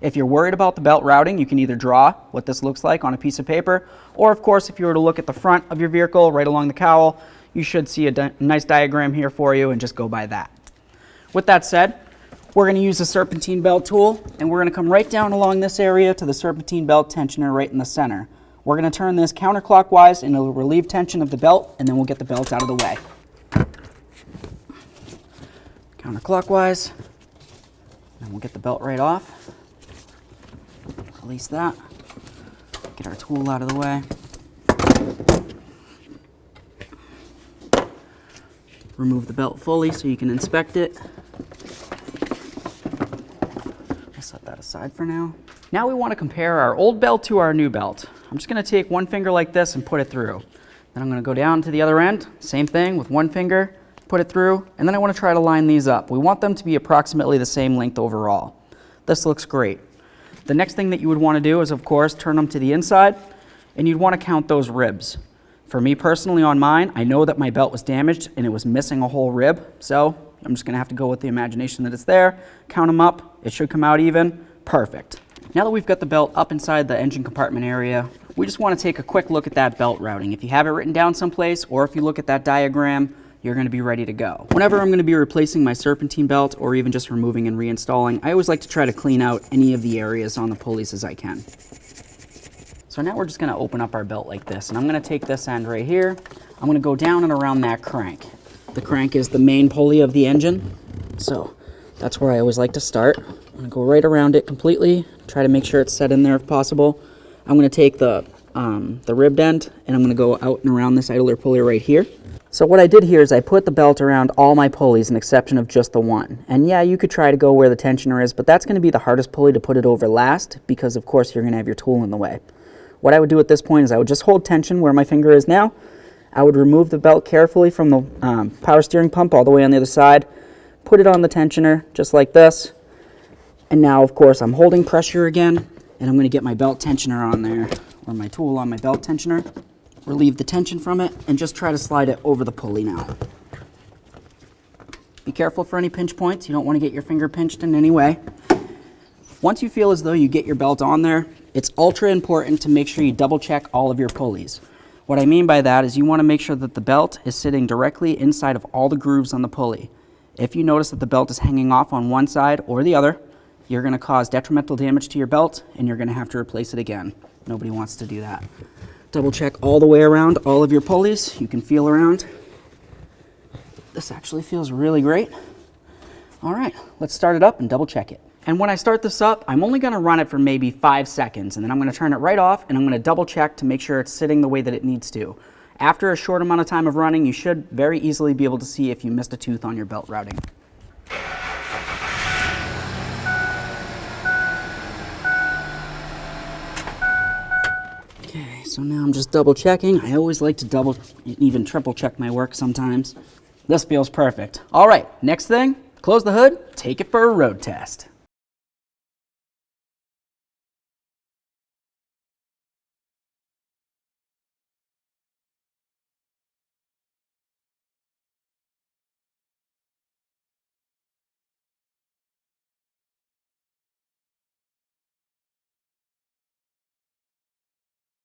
If you're worried about the belt routing, you can either draw what this looks like on a piece of paper, or of course, if you were to look at the front of your vehicle right along the cowl, you should see a nice diagram here for you and just go by that. With that said, we're going to use the serpentine belt tool, and we're going to come right down along this area to the serpentine belt tensioner right in the center. We're going to turn this counterclockwise and it'll relieve tension of the belt, and then we'll get the belt out of the way. Counterclockwise, and we'll get the belt right off. Release that. Get our tool out of the way. Remove the belt fully so you can inspect it. I'll set that aside for now. Now we want to compare our old belt to our new belt. I'm just going to take one finger like this and put it through. Then I'm going to go down to the other end, same thing with one finger, put it through, and then I want to try to line these up. We want them to be approximately the same length overall. This looks great. The next thing that you would want to do is, of course, turn them to the inside, and you'd want to count those ribs. For me personally on mine, I know that my belt was damaged and it was missing a whole rib, so I'm just going to have to go with the imagination that it's there, count them up, it should come out even, perfect. Now that we've got the belt up inside the engine compartment area, we just want to take a quick look at that belt routing. If you have it written down someplace, or if you look at that diagram, you're going to be ready to go. Whenever I'm going to be replacing my serpentine belt, or even just removing and reinstalling, I always like to try to clean out any of the areas on the pulleys as I can. So now we're just going to open up our belt like this, and I'm going to take this end right here. I'm going to go down and around that crank. The crank is the main pulley of the engine, so that's where I always like to start. I'm going to go right around it completely, try to make sure it's set in there if possible. I'm going to take the ribbed end, and I'm going to go out and around this idler pulley right here. So what I did here is I put the belt around all my pulleys, an exception of just the one. And yeah, you could try to go where the tensioner is, but that's going to be the hardest pulley to put it over last, because of course you're going to have your tool in the way. What I would do at this point is I would just hold tension where my finger is now. I would remove the belt carefully from the power steering pump all the way on the other side, put it on the tensioner just like this, and now of course I'm holding pressure again, and I'm going to get my belt tensioner on there, or my tool on my belt tensioner, relieve the tension from it, and just try to slide it over the pulley now. Be careful for any pinch points. You don't want to get your finger pinched in any way. Once you feel as though you get your belt on there, it's ultra important to make sure you double check all of your pulleys. What I mean by that is you want to make sure that the belt is sitting directly inside of all the grooves on the pulley. If you notice that the belt is hanging off on one side or the other, you're going to cause detrimental damage to your belt, and you're going to have to replace it again. Nobody wants to do that. Double check all the way around all of your pulleys. You can feel around. This actually feels really great. All right, let's start it up and double check it. And when I start this up, I'm only going to run it for maybe 5 seconds, and then I'm going to turn it right off, and I'm going to double check to make sure it's sitting the way that it needs to. After a short amount of time of running, you should very easily be able to see if you missed a tooth on your belt routing. Okay, so now I'm just double checking. I always like to double, even triple check my work sometimes. This feels perfect. All right, next thing, close the hood, take it for a road test.